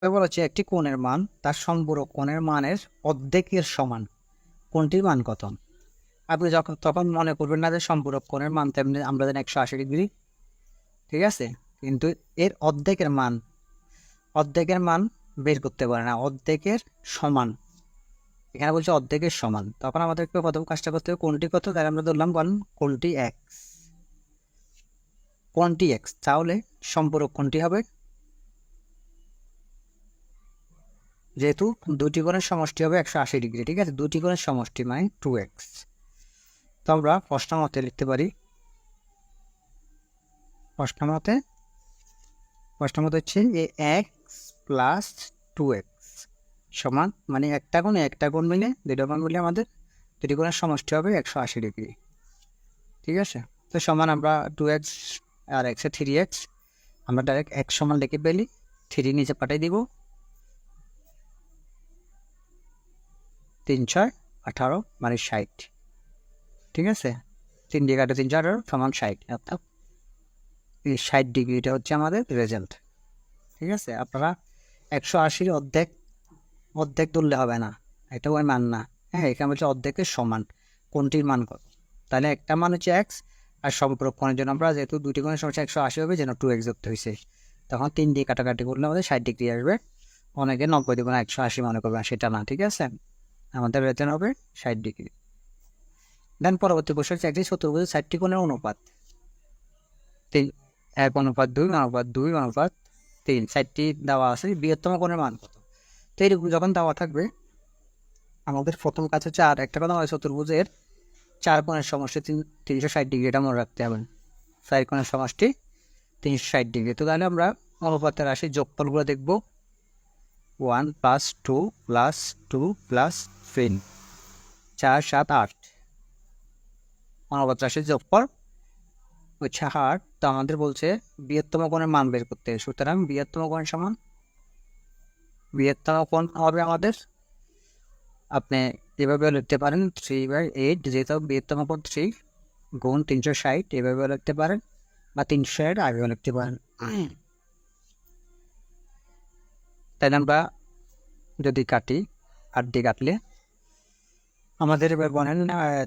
এবার হচ্ছে একটি কোণের মান তার সম্পূরক কোণের মানের অর্ধেকের সমান। কোণটির মান কত? আপনি তখন মনে করবেন না যে সম্পূরক কোণের মান তেমনি আমরা জানি 180 ডিগ্রি, ঠিক আছে, কিন্তু এর অর্ধেকের মান বের করতে পারে না, অর্ধেকের সমান। এখানে বলছে অর্ধেকের সমান, তখন আমাদেরকে প্রথম কাজটা করতে হবে কোণটি কত, তাই আমরা ধরলাম কোণটি এক্স। কোণটি এক্স, তাহলে সম্পূরক কোণটি হবে, যেহেতু দুটি কোণের সমষ্টি হবে 180 ডিগ্রি, ঠিক আছে, দুটি কোণের সমষ্টি মানে 2x। তো আমরা প্রশ্ন মতে লিখতে পারি, প্রশ্ন মতে হচ্ছে যে এক্স প্লাস 2x সমান, মানে একটা কোণ মিলে দুটো কোণ মিলে আমাদের দুটি কোণের সমষ্টি হবে 180 ডিগ্রি, ঠিক আছে। তো সমান আমরা 2x আর এক্সে 3x, আমরা ডাইরেক্ট এক্স সমান লিখে পেলি, 3 নিচে পাঠিয়ে দিব, 3 6 18 মানে 60, ঠিক আছে। 3 দিয়ে কাটে 3 4 সমান 60, অর্থাৎ এই 60 ডিগ্রি, এটা হচ্ছে আমাদের রেজাল্ট, ঠিক আছে। আপনারা 180 অর্ধেক তুললে হবে না, এটা ওই মান না। হ্যাঁ, এখানে বলছে অর্ধেকের সমান, কোনটির মান কত, তাহলে একটা মান হচ্ছে এক্স, আর সম্পূরক কোণের জন্য আমরা যেহেতু দুটি কোণের সমস্যা 180 হবে, যেন 2x যুক্ত হয়েছে, তখন 3 দিয়ে কাটাকাটি করলে আমাদের 60 ডিগ্রি আসবে। অনেকে 90 দিয়ে 180 মনে করবে, সেটা না, ঠিক আছে, আমাদের রেজাল্ট হবে 60 ডিগ্রি। দেন পরবর্তী প্রশ্ন হচ্ছে একটি চতুর্ভুজের 4টি কোণের অনুপাত 1:2:2:3, 4টি দেওয়া আছে, বৃহত্তম কোণের মান কত? তো এইরকম যখন দেওয়া থাকবে, আমাদের প্রথম কাজ হচ্ছে, আর একটা কথা হয়, চতুর্ভুজের 4 কোণের সমষ্টি 360 ডিগ্রি, এটা মনে রাখতে হবে, 4 কোণের সমষ্টি 360 ডিগ্রি। তো তাহলে আমরা অনুপাতের রাশি যোগফলগুলো দেখব, 1 + 2 + 2 + 3, 4 7 8, অনুপাত রাশির যোগফল হচ্ছে 8। তো আমাদের বলছে বৃহত্তম কোণের মান বের করতে, সুতরাং বৃহত্তম কোণ হবে আমাদের, আপনি এভাবে লিখতে পারেন 3/8, যেহেতু বৃহত্তম কোণ 3 গুণ 360, এভাবেও লিখতে পারেন, বা 360 আগেও লিখতে পারেন। তাই আমরা যদি কাটি, 8 দিয়ে কাটলে আমাদের এবার বলেন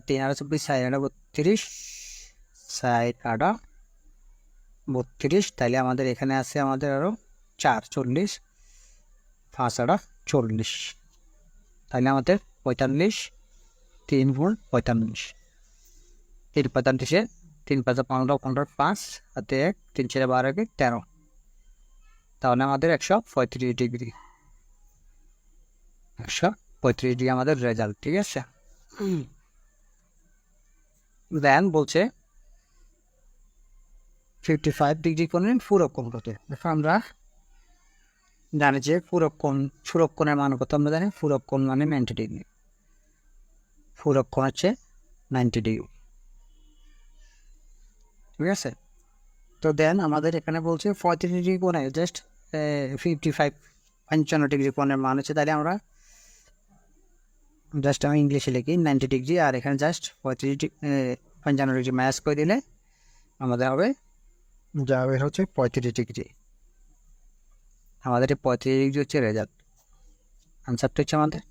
3 আর 24, 4 আর 32, 4 আর 32, তাইলে আমাদের এখানে আছে আমাদের আরও 4 40, 5 আর 40, তাহলে আমাদের 45, 3 গুণ 45, 3 45-এ 3 5 15 15 5 হাতে 1, 3 4 12 13, তাহলে আমাদের 135 ডিগ্রি, 135 ডিগ্রি আমাদের রেজাল্ট, ঠিক আছে। দেন বলছে 55 ডিগ্রি কোণের পূরক কোণ কত? দেখো আমরা জানি যে পূরক কোণের মান কত, আমরা জানি পূরক কোণ মানে 90 ডিগ্রি, পূরক কোণ হচ্ছে 90 ডিগ্রি, ঠিক আছে। তো দেন আমাদের এখানে বলছে 35 ডিগ্রি কোণে জাস্ট 55 ডিগ্রি কোণের মান হচ্ছে, তাহলে আমরা জাস্ট আমি ইংলিশে লিখি 90 ডিগ্রি, আর এখানে জাস্ট 55 ডিগ্রি ম্যাচ করে দিলে আমাদের হবে, যা বের হচ্ছে 35 ডিগ্রি। আমাদের এই 35 ডিগ্রি হচ্ছে রেজাল্ট, আনসারটা হচ্ছে আমাদের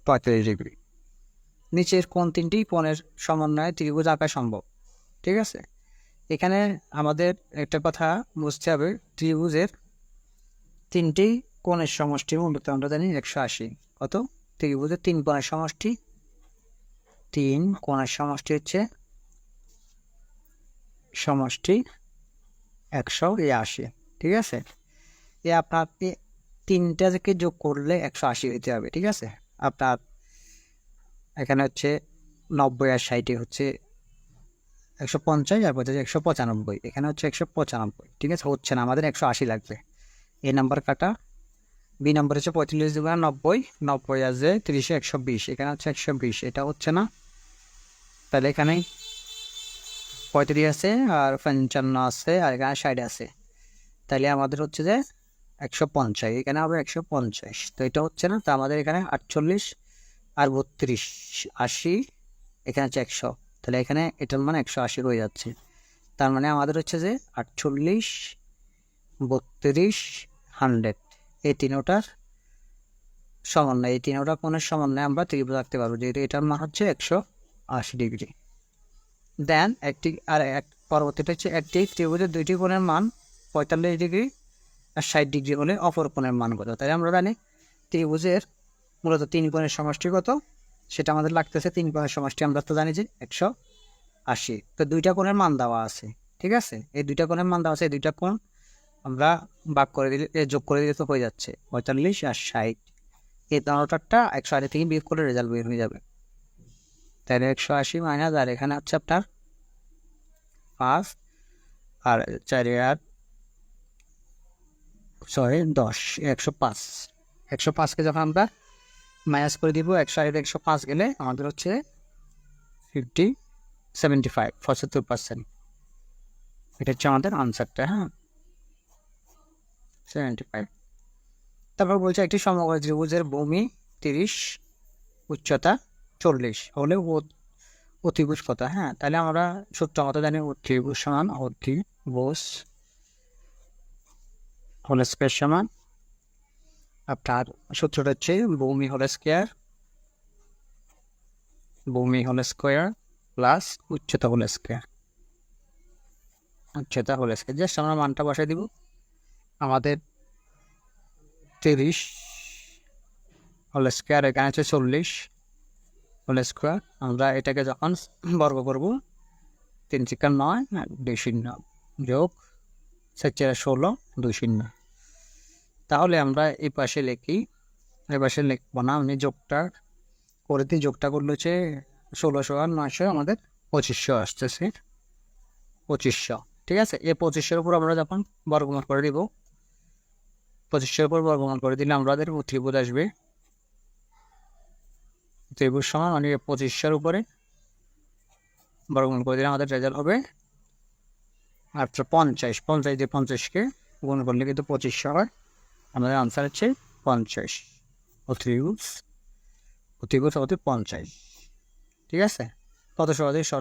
35 ডিগ্রি। নিচের কোন তিনটি কোণের সমন্বয়ে ত্রিভুজ আঁকা সম্ভব? ঠিক আছে, এখানে আমাদের একটা কথা বুঝতে হবে, ত্রিভুজের 3টি কোণের সমষ্টি মূলত আমরা জানি 180। কত? ত্রিভুজের 3 কোণের সমষ্টি, 3 কোণের সমষ্টি হচ্ছে 180, ঠিক আছে। আপনাকে 3টা থেকে যোগ করলে 180 হতে হবে, ঠিক আছে। আপনার এখানে হচ্ছে 90 আর 60 হচ্ছে 150, আর 195, এখানে হচ্ছে 195, ঠিক আছে, হচ্ছে না, আমাদের 180 লাগবে। এ নাম্বার কাটা, বি নাম্বার হচ্ছে 45 × 90, 90 আর 30, 120, এখানে হচ্ছে 120, এটা হচ্ছে না, তাহলে এখানে 35 আছে, আর 55 আছে, আর এখানে 60 আছে, তাহলে আমাদের হচ্ছে যে 150, এখানে হবে 150, তো এটা হচ্ছে না, তো আমাদের এখানে 48 আর 32 80, এখানে হচ্ছে 100, তাহলে এখানে এটার মানে 180 হয়ে যাচ্ছে। তার মানে আমাদের হচ্ছে যে 48 32 100 এই তিনোটার সমন্বয়, এই তিনোটা কোণের সমন্বয়ে আমরা ত্রিভুজ আঁকতে পারবো, যেহেতু এটার মান হচ্ছে 180 ডিগ্রি। দেন পরবর্তীটা হচ্ছে একটি ত্রিভুজের দুইটি কোণের মান 45 ডিগ্রি আর 60 ডিগ্রি হলে অপর কোণের মান কত। তাই আমরা জানি ত্রিভুজের মূলত 3 কোণের সমষ্টি কত, সেটা আমাদের লাগতেছে 3 কোণের সমষ্টি আমরা তো জানি যে 180। তো দুইটা কোণের মান দেওয়া আছে, ঠিক আছে, এই দুইটা কোণের মান দেওয়া আছে, এই দুইটা কোণ আমরা ভাগ করে দিলে, যোগ করে দিলে তো হয়ে যাচ্ছে 45 আর 60। এই দানোটারটা 180 থেকে বিয়োগ করে রেজাল্ট বের হয়ে যাবে। তাহলে 180 মাইনাস, আর এখানে হচ্ছে আপনার 5 আর 4 আর 10 105। 105কে যখন আমরা মাইনাস করে দিব, 105 গেলে আমাদের হচ্ছে 75 এটা হচ্ছে আমাদের আনসারটা। হ্যাঁ, 75। তারপর বলছে একটি সমকোণী ত্রিভুজের ভূমি 30, উচ্চতা 40 হলে অতিভুজ কত। হ্যাঁ, তাহলে আমরা সূত্র মতো জানি অতিভুজ সমান অতিভুজ হোল স্কয়ার সমান আপনার সূত্রটা হচ্ছে ভূমি হোল স্কয়ার প্লাস উচ্চতা হোল স্কয়ার। জাস্ট আমরা মানটা বসাই দিব। আমাদের 30 হোল স্কয়ার, এখানে হচ্ছে 40 হোল স্কয়ার। আমরা এটাকে যখন বর্গ করব, 3 × 9 2 শূন্য যোগ 4 × 16 2 শূন্য। তাহলে আমরা এই পাশে লিখি, এই পাশে লিখবো না, আমি যোগটা করে দিই। যোগটা করলে হচ্ছে 1600 আর 900 আমাদের 2500 আসতেছে, 2500। ঠিক আছে, এই 2500-এর উপর আমরা যখন বর্গমূল করে দিব, 2500-এর উপর বর্গমূল করে দিলে আমাদের ত্রিভুজ আসবে। ত্রিভুজ সমান মানে 2500-এর উপরে বর্গমূল করে দিলে আমাদের রেজাল্ট হবে আচ্ছা 50। 50 দিয়ে 50-কে গুণ করলে কিন্তু 2500 হয়। আমাদের আনসার হচ্ছে 50। অতিভুজ হতে 50। ঠিক আছে, কত সহজেই শর্ট